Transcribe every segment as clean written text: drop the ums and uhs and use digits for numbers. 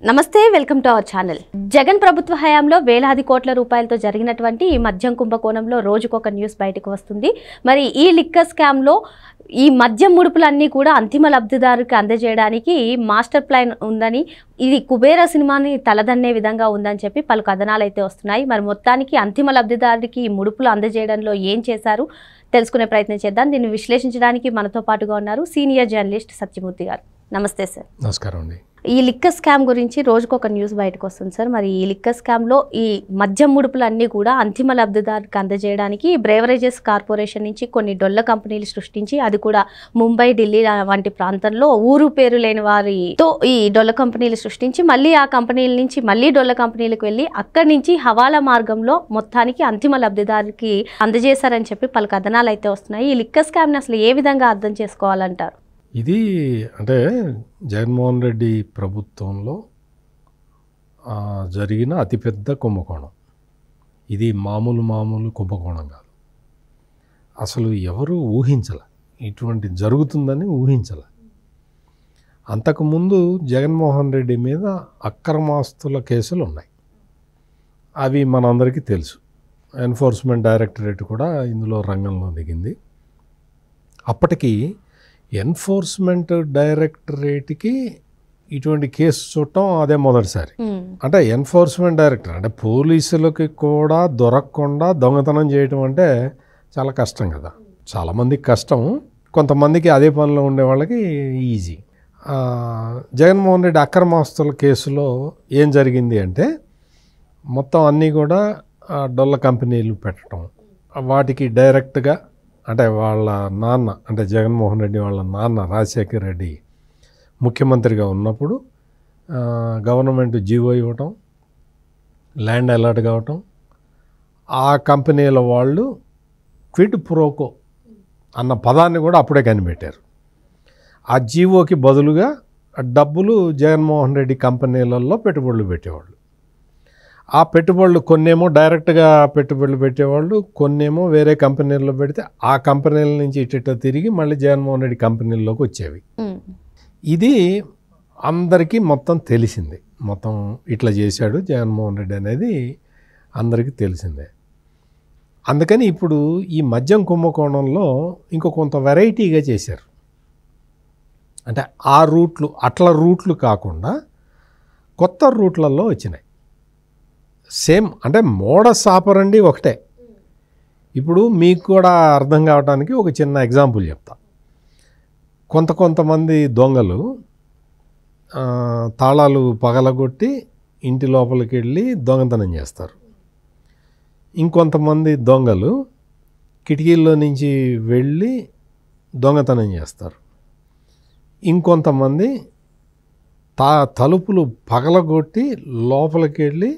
నమస్తే, welcome to our channel. Jagan ప్రభుత్వ హయాంలో వేలాది కోట్ల రూపాయలతో జరిగినటువంటి ఈ మద్యం కుంభకోణంలో రోజుకొక న్యూస్ బయటకు వస్తుంది. మరి ఈ లిక్కర్ స్కామ్లో ఈ మద్యం ముడుపులన్నీ కూడా అంతిమ లబ్ధిదారుకి అందజేయడానికి మాస్టర్ ప్లాన్ ఉందని, ఇది కుబేర సినిమాని తలదన్నే విధంగా ఉందని చెప్పి పలు కథనాలు అయితే వస్తున్నాయి. మరి మొత్తానికి అంతిమ లబ్ధిదారుడికి ఈ ముడుపులు అందజేయడంలో ఏం చేశారు తెలుసుకునే ప్రయత్నం చేద్దాం. దీన్ని విశ్లేషించడానికి మనతో పాటుగా ఉన్నారు సీనియర్ జర్నలిస్ట్ సత్యమూర్తి గారు. నమస్తే సార్. నమస్కారం అండి. ఈ లిక్కర్ స్కామ్ గురించి రోజుకొక న్యూస్ బయటకు వస్తుంది సార్. మరి ఈ లిక్కర్ స్కామ్లో ఈ మద్యం ముడుపులన్నీ కూడా అంతిమ లబ్ధిదారుకి అందజేయడానికి బ్రేవరేజెస్ కార్పొరేషన్ నుంచి కొన్ని డొల్ల కంపెనీలు సృష్టించి, అది కూడా ముంబై, ఢిల్లీ వంటి ప్రాంతంలో ఊరు పేరు లేని వారితో ఈ డొల్ల కంపెనీలు సృష్టించి మళ్ళీ ఆ కంపెనీల నుంచి మళ్ళీ డొల్ల కంపెనీలకు వెళ్ళి అక్కడి నుంచి హవాలా మార్గంలో మొత్తానికి అంతిమ లబ్ధిదారుకి అందజేశారని చెప్పి పలు కథనాలు అయితే వస్తున్నాయి. ఈ లిక్కర్ స్కామ్ని అసలు ఏ విధంగా అర్థం చేసుకోవాలంటారు? ఇది అంటే జగన్మోహన్ రెడ్డి ప్రభుత్వంలో జరిగిన అతిపెద్ద కుంభకోణం. ఇది మామూలు కుంభకోణం కాదు. అసలు ఎవరు ఊహించలే, ఇటువంటి జరుగుతుందని ఊహించలే. అంతకుముందు జగన్మోహన్ రెడ్డి మీద అక్రమాస్తుల కేసులు ఉన్నాయి. అవి మనందరికీ తెలుసు. ఎన్ఫోర్స్మెంట్ డైరెక్టరేట్ కూడా ఇందులో రంగంలో దిగింది. అప్పటికి ఎన్ఫోర్స్మెంట్ డైరెక్టరేట్కి ఇటువంటి కేసు చూడటం అదే మొదటిసారి. అంటే ఎన్ఫోర్స్మెంట్ డైరెక్టర్ అంటే పోలీసులకి కూడా దొరకకుండా దొంగతనం చేయటం అంటే చాలా కష్టం కదా. చాలామందికి కష్టం, కొంతమందికి అదే పనిలో ఉండే వాళ్ళకి ఈజీ. జగన్మోహన్ రెడ్డి అక్రమాస్తుల కేసులో ఏం జరిగింది అంటే మొత్తం అన్నీ కూడా డొల్ల కంపెనీలు పెట్టడం, వాటికి డైరెక్ట్గా అంటే వాళ్ళ నాన్న అంటే జగన్మోహన్ రెడ్డి వాళ్ళ నాన్న రాజశేఖర్ రెడ్డి ముఖ్యమంత్రిగా ఉన్నప్పుడు గవర్నమెంట్ జీవో ఇవ్వటం, ల్యాండ్ అలాట్ కావటం, ఆ కంపెనీల వాళ్ళు క్విడ్ ప్రోకో అన్న పదాన్ని కూడా అప్పుడే కనిపెట్టారు. ఆ జీవోకి బదులుగా డబ్బులు జగన్మోహన్ రెడ్డి కంపెనీలలో పెట్టుబడులు పెట్టేవాళ్ళు. ఆ పెట్టుబడులు కొన్నేమో డైరెక్ట్గా పెట్టుబడులు పెట్టేవాళ్ళు, కొన్నేమో వేరే కంపెనీల్లో పెడితే ఆ కంపెనీల నుంచి ఇట్ట తిరిగి మళ్ళీ జగన్మోహన్ రెడ్డి కంపెనీల్లోకి వచ్చేవి. ఇది అందరికీ మొత్తం తెలిసిందే. మొత్తం ఇట్లా చేశాడు జగన్మోహన్ రెడ్డి అనేది అందరికీ తెలిసిందే. అందుకని ఇప్పుడు ఈ మద్యం కుంభకోణంలో ఇంకో కొంత వెరైటీగా చేశారు. అంటే ఆ రూట్లు అట్లా రూట్లు కాకుండా కొత్త రూట్లలో వచ్చినాయి. సేమ్ అంటే మోడస్ ఆపరండి ఒకటే. ఇప్పుడు మీకు కూడా అర్థం కావడానికి ఒక చిన్న ఎగ్జాంపుల్ చెప్తా. కొంతమంది దొంగలు తాళాలు పగలగొట్టి ఇంటి లోపలికి వెళ్ళి దొంగతనం చేస్తారు. ఇంకొంతమంది దొంగలు కిటికీల్లో నుంచి వెళ్ళి దొంగతనం చేస్తారు. ఇంకొంతమంది తలుపులు పగలగొట్టి లోపలికి వెళ్ళి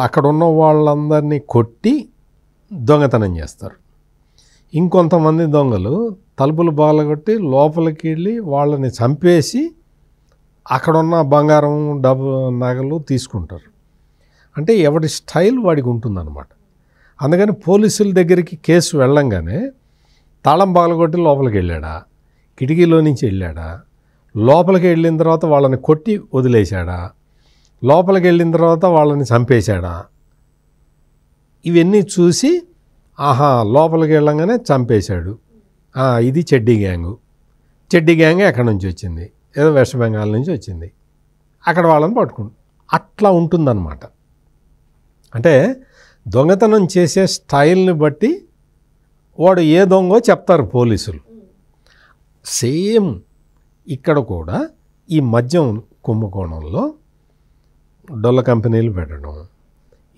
అక్కడ ఉన్న వాళ్ళందరినీ కొట్టి దొంగతనం చేస్తారు. ఇంకొంతమంది దొంగలు తలుపులు పగలగొట్టి లోపలికి వెళ్ళి వాళ్ళని చంపేసి అక్కడున్న బంగారం, డబ్బు, నగలు తీసుకుంటారు. అంటే ఎవరి స్టైల్ వాడికి ఉంటుందన్నమాట. అందుకని పోలీసుల దగ్గరికి కేసు వెళ్ళంగానే తాళం పగలగొట్టి లోపలికి వెళ్ళాడా, కిటికీలో నుంచి వెళ్ళాడా, లోపలికి వెళ్ళిన తర్వాత వాళ్ళని కొట్టి వదిలేశాడా, లోపలికి వెళ్ళిన తర్వాత వాళ్ళని చంపేశాడా, ఇవన్నీ చూసి ఆహా లోపలికి వెళ్ళంగానే చంపేశాడు, ఇది చెడ్డీ గ్యాంగ్ ఎక్కడి నుంచి వచ్చింది, ఏదో వెస్ట్ బెంగాల్ నుంచి వచ్చింది, అక్కడ వాళ్ళని పట్టుకుంటు అట్లా ఉంటుందన్నమాట. అంటే దొంగతనం చేసే స్టైల్ని బట్టి వాడు ఏ దొంగో చెప్తారు పోలీసులు. సేమ్ ఇక్కడ కూడా ఈ మద్యం కుంభకోణంలో డొల్ల కంపెనీలు పెట్టడం,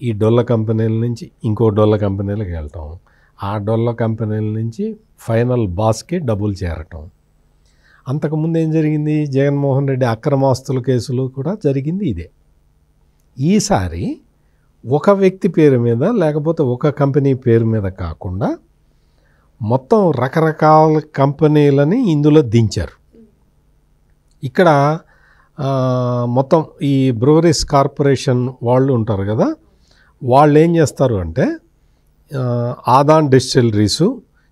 ఈ డొల్ల కంపెనీల నుంచి ఇంకో డొల్ల కంపెనీలకు వెళ్ళటం, ఆ డొల్ల కంపెనీల నుంచి ఫైనల్ బాస్కి డబ్బులు చేరటం. అంతకుముందు ఏం జరిగింది, జగన్మోహన్ రెడ్డి అక్రమాస్తుల కేసులు కూడా జరిగింది ఇదే. ఈసారి ఒక వ్యక్తి పేరు మీద లేకపోతే ఒక కంపెనీ పేరు మీద కాకుండా మొత్తం రకరకాల కంపెనీలని ఇందులో దించారు. ఇక్కడ మొత్తం ఈ బ్రూవరీస్ కార్పొరేషన్ వాళ్ళు ఉంటారు కదా, వాళ్ళు ఏం చేస్తారు అంటే Adan distilleries,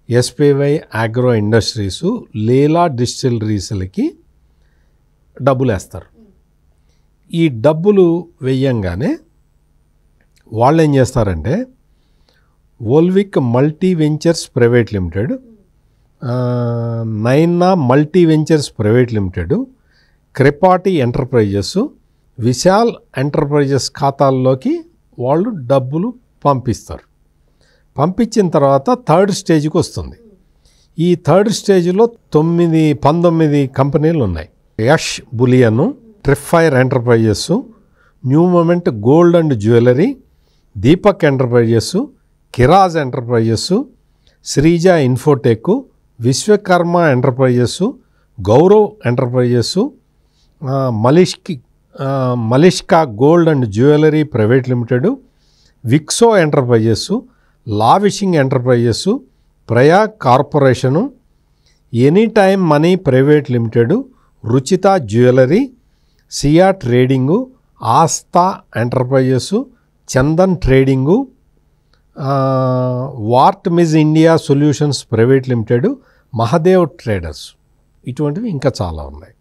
SPY agro industries, Leela డిస్టిలరీస్లకి డబ్బులు వేస్తారు. ఈ డబ్బులు వెయ్యంగానే వాళ్ళు ఏం చేస్తారంటే Volvik multi ventures private limited, Naina multi ventures private limited, క్రెపాటి ఎంటర్ప్రైజెస్, విశాల్ ఎంటర్ప్రైజెస్ ఖాతాల్లోకి వాళ్ళు డబ్బులు పంపిస్తారు. పంపించిన తర్వాత థర్డ్ స్టేజ్కి వస్తుంది. ఈ థర్డ్ స్టేజ్లో 19 కంపెనీలు ఉన్నాయి. యష్ బులియను, ట్రిఫైర్ enterprises, new moment gold and jewellery, Deepak enterprises, కిరాజ్ enterprises, Sreeja infotech, Vishwakarma enterprises, Gaurav enterprises, Malishka gold and jewellery private limited, విక్సో enterprises, lavishing enterprises, Prayag corporation, any time money private limited, Ruchita jewellery, Siya trading, Aastha enterprises, Chandan trading, వార్ట్ మిజ్ India solutions private limited, Mahadev traders, ఇటువంటివి ఇంకా చాలా ఉన్నాయి.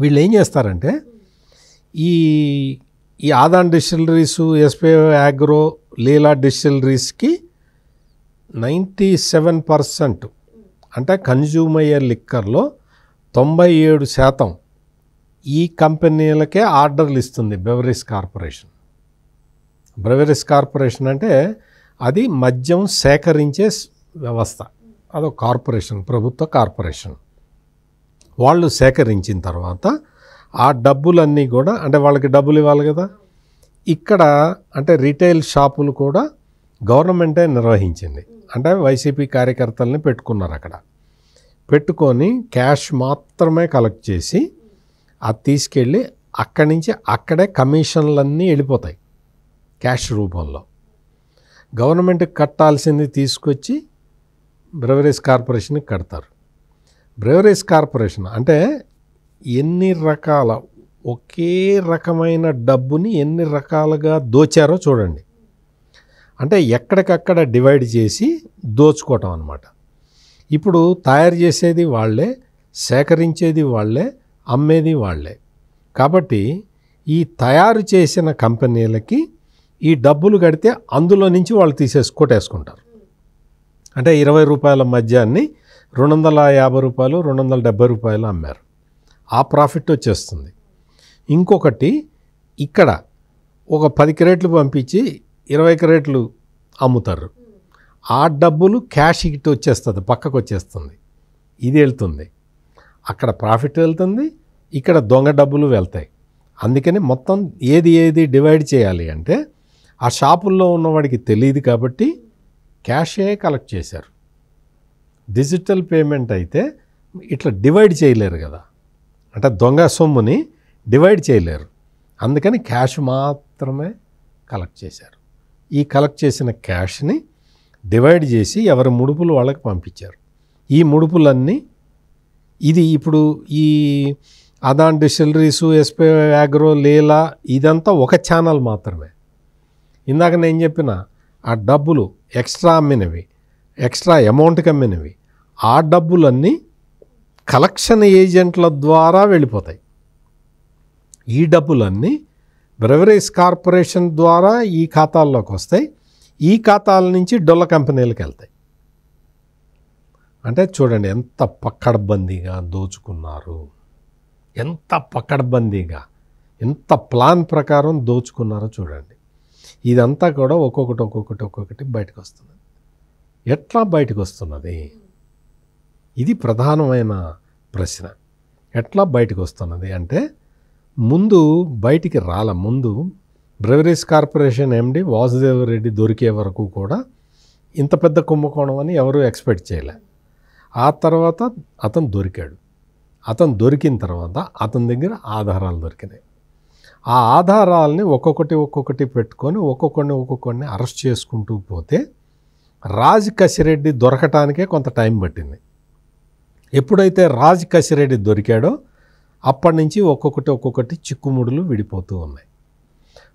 వీళ్ళు ఏం చేస్తారంటే ఈ Adan distilleries, SPI agro, Leela డిస్టిలరీస్కి 97% అంటే కన్జ్యూమర్ లిక్కర్లో 97% ఈ కంపెనీలకే ఆర్డర్లు ఇస్తుంది బెవరేజ్ కార్పొరేషన్. బెవరేజ్ కార్పొరేషన్ అంటే అది మద్యం సేకరించే వ్యవస్థ, అదొక కార్పొరేషన్, ప్రభుత్వ కార్పొరేషన్. వాళ్ళు సేకరించిన తర్వాత ఆ డబ్బులన్నీ కూడా, అంటే వాళ్ళకి డబ్బులు ఇవ్వాలి కదా, ఇక్కడ అంటే రీటైల్ షాపులు కూడా గవర్నమెంటే నిర్వహించింది. అంటే వైసీపీ కార్యకర్తల్ని పెట్టుకున్నారు. అక్కడ పెట్టుకొని క్యాష్ మాత్రమే కలెక్ట్ చేసి అది తీసుకెళ్ళి అక్కడి నుంచి అక్కడే కమిషన్లన్నీ వెళ్ళిపోతాయి క్యాష్ రూపంలో. గవర్నమెంట్కి కట్టాల్సింది తీసుకొచ్చి బ్రెవరేజ్ కార్పొరేషన్కి కడతారు. బ్రెవరేజ్ కార్పొరేషన్ అంటే ఎన్ని రకాల ఒకే రకమైన డబ్బుని ఎన్ని రకాలుగా దోచారో చూడండి. అంటే ఎక్కడికక్కడ డివైడ్ చేసి దోచుకోవటం అన్నమాట. ఇప్పుడు తయారు చేసేది వాళ్ళే, సేకరించేది వాళ్ళే, అమ్మేది వాళ్ళే. కాబట్టి ఈ తయారు చేసిన కంపెనీలకి ఈ డబ్బులు కడితే అందులో నుంచి వాళ్ళు కొట్టేసుకుంటారు. అంటే 20 రూపాయల మద్యాన్ని 250 రూపాయలు, 270 రూపాయలు అమ్మారు. ఆ ప్రాఫిట్ వచ్చేస్తుంది. ఇంకొకటి ఇక్కడ ఒక 10 క్రేట్లు పంపించి 20 క్రేట్లు అమ్ముతారు. ఆ డబ్బులు క్యాష్ ఇటు వచ్చేస్తుంది, పక్కకు వచ్చేస్తుంది. ఇది వెళ్తుంది, అక్కడ ప్రాఫిట్ వెళ్తుంది, ఇక్కడ దొంగ డబ్బులు వెళ్తాయి. అందుకని మొత్తం ఏది డివైడ్ చేయాలి అంటే ఆ షాపుల్లో ఉన్నవాడికి తెలియదు కాబట్టి క్యాషే కలెక్ట్ చేశారు. డిజిటల్ పేమెంట్ అయితే ఇట్లా డివైడ్ చేయలేరు కదా, అంటే దొంగ సొమ్ముని డివైడ్ చేయలేరు. అందుకని క్యాష్ మాత్రమే కలెక్ట్ చేశారు. ఈ కలెక్ట్ చేసిన క్యాష్ని డివైడ్ చేసి ఎవరి ముడుపులు వాళ్ళకి పంపించారు. ఈ ముడుపులన్నీ ఇది ఇప్పుడు ఈ అదాన్ డిస్టిలరీసు, ఎస్పీఐ అగ్రో, లీలా ఇదంతా ఒక ఛానల్ మాత్రమే. ఇందాక నేను చెప్పిన ఆ డబ్బులు ఎక్స్ట్రా అమ్మినవి, ఎక్స్ట్రా అమౌంట్కి అమ్మినవి, ఆ డబ్బులన్నీ కలెక్షన్ ఏజెంట్ల ద్వారా వెళ్ళిపోతాయి. ఈ డబ్బులన్నీ బ్రెవరేజ్ కార్పొరేషన్ ద్వారా ఈ ఖాతాల్లోకి వస్తాయి. ఈ ఖాతాల నుంచి డొల్ల కంపెనీలకు వెళ్తాయి. అంటే చూడండి ఎంత పక్కడబందీగా దోచుకున్నారు, ఎంత పక్కడబందీగా, ఎంత ప్లాన్ ప్రకారం దోచుకున్నారో చూడండి. ఇదంతా కూడా ఒక్కొక్కటి బయటకు వస్తున్నది. ఎట్లా బయటకు వస్తున్నది? ఇది ప్రధానమైన ప్రశ్న. ఎట్లా బయటకు వస్తున్నది అంటే ముందు బయటికి ముందు beverage corporation MD Vasudev Reddy దొరికే వరకు కూడా ఇంత పెద్ద కుంభకోణం అని ఎవరు ఎక్స్పెక్ట్ చేయలే. ఆ తర్వాత అతను దొరికాడు. అతను దొరికిన తర్వాత అతని దగ్గర ఆధారాలు దొరికినాయి. ఆ ఆధారాలని ఒక్కొక్కటి పెట్టుకొని ఒక్కొక్కడిని అరెస్ట్ చేసుకుంటూ పోతే రాజ్ కసిరెడ్డి దొరకటానికే కొంత టైం పట్టింది. ఎప్పుడైతే రాజ్ కసిరెడ్డి దొరికాడో అప్పటి నుంచి ఒక్కొక్కటి చిక్కుముడులు విడిపోతూ ఉన్నాయి.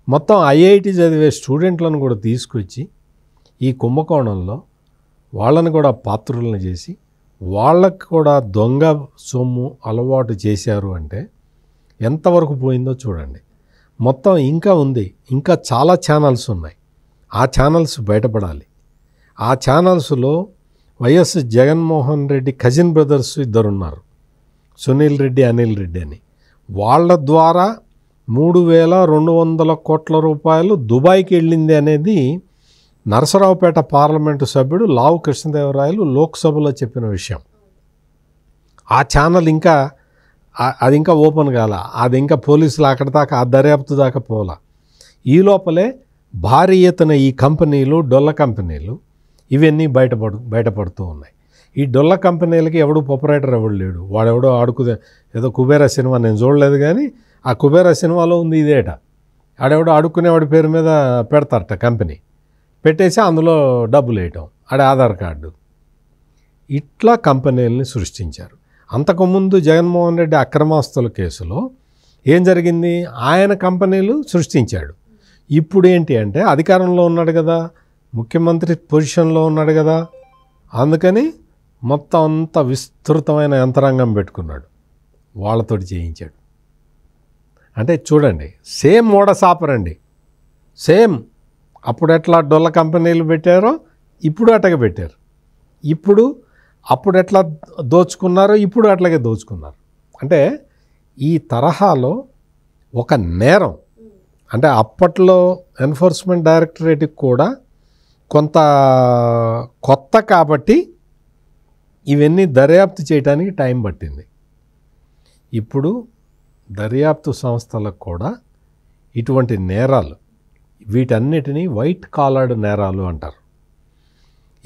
మొత్తం ఐఐటి చదివే స్టూడెంట్లను కూడా తీసుకొచ్చి ఈ కుంభకోణంలో వాళ్ళని కూడా పాత్రులను చేసి వాళ్ళకు కూడా దొంగ సొమ్ము అలవాటు చేశారు. అంటే ఎంతవరకు పోయిందో చూడండి. మొత్తం ఇంకా ఉంది, ఇంకా చాలా ఛానల్స్ ఉన్నాయి. ఆ ఛానల్స్ బయటపడాలి. ఆ ఛానల్స్లో YS Jaganmohan Reddy cousin brothers ఇద్దరున్నారు, సునీల్ రెడ్డి, అనిల్ రెడ్డి అని. వాళ్ళ ద్వారా 3,200 కోట్ల రూపాయలు దుబాయ్కి వెళ్ళింది అనేది నరసరావుపేట పార్లమెంటు సభ్యుడు లావు కృష్ణదేవరాయలు లోక్సభలో చెప్పిన విషయం. ఆ ఛానల్ ఇంకా అది ఇంకా ఓపెన్ కాల, అది ఇంకా పోలీసులు అక్కడి దాకా ఆ దర్యాప్తు దాకా పోలా. ఈ లోపలే భారీ ఎత్తున ఈ కంపెనీలు, డొల్ల కంపెనీలు ఇవన్నీ బయటపడుతూ ఉన్నాయి. ఈ డొల్ల కంపెనీలకి ఎవడు ప్రొపరేటర్ ఎవడు లేడు. వాడెవడో ఆడుకునే ఏదో కుబేరా సినిమా నేను చూడలేదు, కానీ ఆ కుబేరా సినిమాలో ఉంది ఇదేట. ఆడెవడో ఆడుకునేవాడి పేరు మీద పెడతారట కంపెనీ, పెట్టేసి అందులో డబ్బులు వేయటం, ఆడ ఆధార్ కార్డు. ఇట్లా కంపెనీలని సృష్టించారు. అంతకుముందు జగన్మోహన్ రెడ్డి అక్రమాస్తుల కేసులో ఏం జరిగింది? ఆయన కంపెనీలు సృష్టించాడు. ఇప్పుడు ఏంటి అంటే అధికారంలో ఉన్నాడు కదా, ముఖ్యమంత్రి పొజిషన్లో ఉన్నాడు కదా, అందుకని మొత్తం అంత విస్తృతమైన యంత్రాంగం పెట్టుకున్నాడు, వాళ్ళతోటి చేయించాడు. అంటే చూడండి, సేమ్ మోడస్ ఆపరండి, సేమ్. అప్పుడు ఎట్లా డొల్ల కంపెనీలు పెట్టారో ఇప్పుడు అట్లాగే పెట్టారు. అప్పుడు ఎట్లా దోచుకున్నారో ఇప్పుడు అట్లాగే దోచుకున్నారు. అంటే ఈ తరహాలో ఒక నేరం, అంటే అప్పట్లో ఎన్ఫోర్స్మెంట్ డైరెక్టరేట్కి కూడా కొంత కొత్త కాబట్టి ఇవన్నీ దర్యాప్తు చేయడానికి టైం పట్టింది. ఇప్పుడు దర్యాప్తు సంస్థలకు కూడా ఇటువంటి నేరాలు, వీటన్నిటినీ వైట్ కాలర్డ్ నేరాలు అంటారు.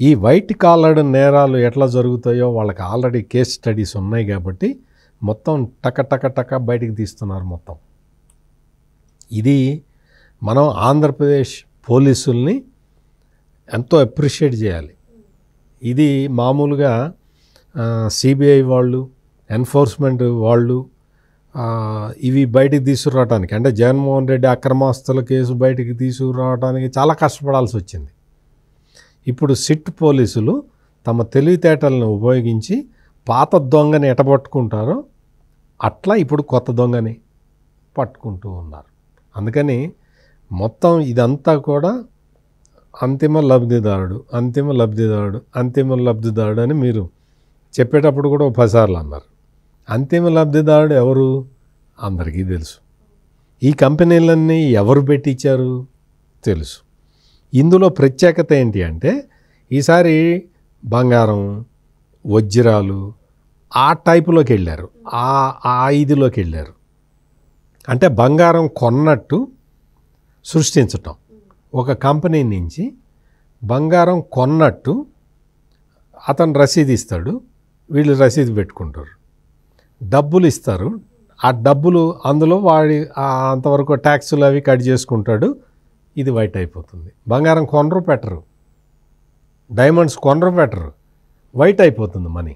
ఈ వైట్ కాలర్డ్ నేరాలు ఎట్లా జరుగుతాయో వాళ్ళకి ఆల్రెడీ కేస్ స్టడీస్ ఉన్నాయి కాబట్టి మొత్తం టక బయటికి తీస్తున్నారు మొత్తం. ఇది మనం ఆంధ్రప్రదేశ్ పోలీసుల్ని ఎంతో అప్రిషియేట్ చేయాలి. ఇది మామూలుగా సిబిఐ వాళ్ళు, ఎన్ఫోర్స్మెంట్ వాళ్ళు ఇవి బయటికి తీసుకురావడానికి, అంటే జగన్మోహన్ రెడ్డి అక్రమాస్తుల కేసు బయటికి తీసుకురావడానికి చాలా కష్టపడాల్సి వచ్చింది. ఇప్పుడు సిట్ పోలీసులు తమ తెలివితేటలను ఉపయోగించి పాత దొంగని ఎటపట్టుకుంటారో అట్లా ఇప్పుడు కొత్త దొంగని పట్టుకుంటూ ఉన్నారు. అందుకని మొత్తం ఇదంతా కూడా అంతిమ లబ్ధిదారుడు అని మీరు చెప్పేటప్పుడు కూడా 10 సార్లు అన్నారు. అంతిమ లబ్ధిదారుడు ఎవరు అందరికీ తెలుసు. ఈ కంపెనీలన్నీ ఎవరు పెట్టించారు తెలుసు. ఇందులో ప్రత్యేకత ఏంటి అంటే ఈసారి బంగారం, వజ్రాలు ఆ టైపులోకి వెళ్ళారు, ఆ ఇదిలోకి వెళ్ళారు. అంటే బంగారం కొన్నట్టు సృష్టించటం. ఒక కంపెనీ నుంచి బంగారం కొన్నట్టు అతను రసీదు ఇస్తాడు, వీళ్ళు రసీదు పెట్టుకుంటారు, డబ్బులు ఇస్తారు. ఆ డబ్బులు అందులో వాడి అంతవరకు ట్యాక్సులు అవి కట్ చేసుకుంటాడు. ఇది వైట్ అయిపోతుంది. బంగారం కొనరు పెట్టరు, డైమండ్స్ కొనరు పెట్టరు, వైట్ అయిపోతుంది మనీ,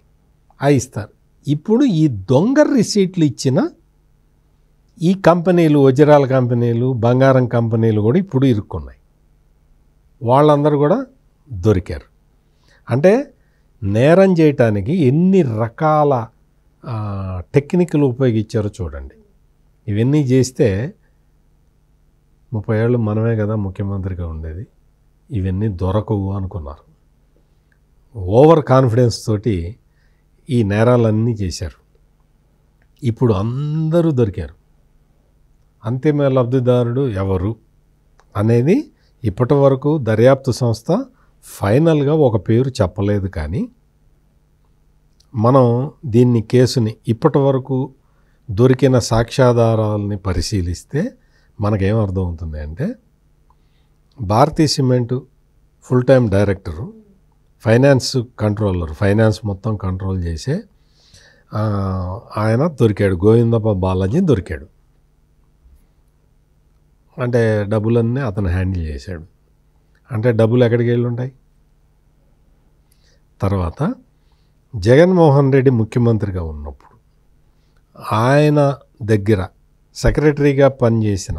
అవి ఇస్తారు. ఇప్పుడు ఈ దొంగ రిసీట్లు ఇచ్చిన ఈ కంపెనీలు, వజ్రాల కంపెనీలు, బంగారం కంపెనీలు కూడా ఇప్పుడు ఇరుక్కున్నాయి. వాళ్ళందరూ కూడా దొరికారు. అంటే నేరం చేయటానికి ఎన్ని రకాల టెక్నిక్లు ఉపయోగించారో చూడండి. ఇవన్నీ చేస్తే 30 ఏళ్ళు మనమే కదా ముఖ్యమంత్రిగా ఉండేది, ఇవన్నీ దొరకవు అనుకున్నారు. ఓవర్ కాన్ఫిడెన్స్ తోటి ఈ నేరాలన్నీ చేశారు. ఇప్పుడు అందరూ దొరికారు. అంతిమ లబ్ధిదారుడు ఎవరు అనేది ఇప్పటి వరకు దర్యాప్తు సంస్థ ఫైనల్గా ఒక పేరు చెప్పలేదు. కానీ మనం దీన్ని కేసుని ఇప్పటి వరకు దొరికిన సాక్ష్యాధారాలని పరిశీలిస్తే మనకేమర్థం అవుతుంది అంటే Bharati cement full time director, finance controller, finance మొత్తం కంట్రోల్ చేసే ఆయన దొరికాడు, గోవిందప్ప బాలాజీ దొరికాడు. అంటే డబ్బులన్నీ అతను హ్యాండిల్ చేశాడు. అంటే డబ్బులు ఎక్కడికి వెళ్ళి ఉంటాయి? తర్వాత జగన్మోహన్ రెడ్డి ముఖ్యమంత్రిగా ఉన్నప్పుడు ఆయన దగ్గర సెక్రటరీగా పనిచేసిన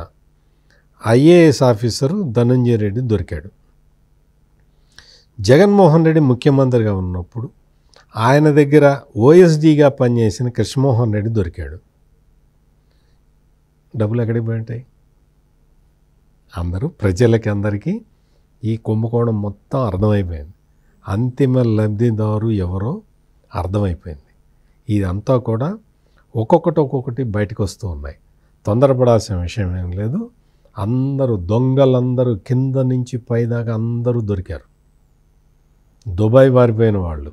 ఐఏఎస్ ఆఫీసరు ధనంజయ రెడ్డి దొరికాడు. జగన్మోహన్ రెడ్డి ముఖ్యమంత్రిగా ఉన్నప్పుడు ఆయన దగ్గర ఓఎస్డీగా పనిచేసిన కృష్ణమోహన్ రెడ్డి దొరికాడు. డబ్బులు ఎక్కడికి పోయింటాయి? ప్రజలకి అందరికీ ఈ కుంభకోణం మొత్తం అర్థమైపోయింది. అంతిమ లబ్ధిదారు ఎవరో అర్థమైపోయింది. ఇదంతా కూడా ఒక్కొక్కటి బయటకు వస్తూ ఉన్నాయి. తొందరపడాల్సిన విషయం ఏం లేదు. దొంగలందరూ కింద నుంచి పైదాకా అందరూ దొరికారు. దుబాయ్ పారిపోయిన వాళ్ళు,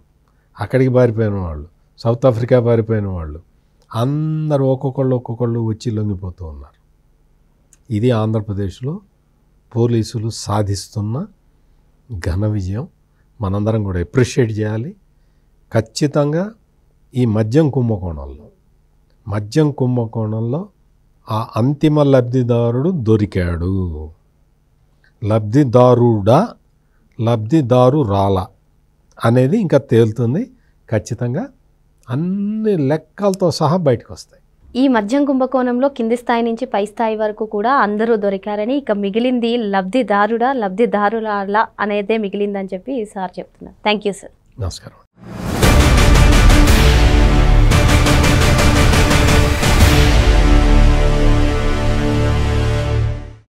అక్కడికి పారిపోయిన వాళ్ళు, సౌత్ ఆఫ్రికా పారిపోయిన వాళ్ళు అందరూ ఒక్కొక్కళ్ళు వచ్చి లొంగిపోతూ ఉన్నారు. ఇది ఆంధ్రప్రదేశ్లో పోలీసులు సాధిస్తున్న ఘన విజయం. మనందరం కూడా అప్రిషియేట్ చేయాలి. ఖచ్చితంగా ఈ మద్యం కుంభకోణంలో ఆ అంతిమ లబ్ధిదారుడు దొరికాడు. లబ్ధిదారు రాలా అనేది ఇంకా తేలుతుంది. ఖచ్చితంగా అన్ని లెక్కలతో సహా బయటకు వస్తాయి. ఈ మద్యం కుంభకోణంలో కింది స్థాయి నుంచి పై స్థాయి వరకు కూడా అందరూ దొరికారని, ఇక మిగిలింది లబ్ధిదారులా అనేదే మిగిలిందని చెప్పి సార్ చెప్తున్నారు. Thank you sir. నమస్కారం.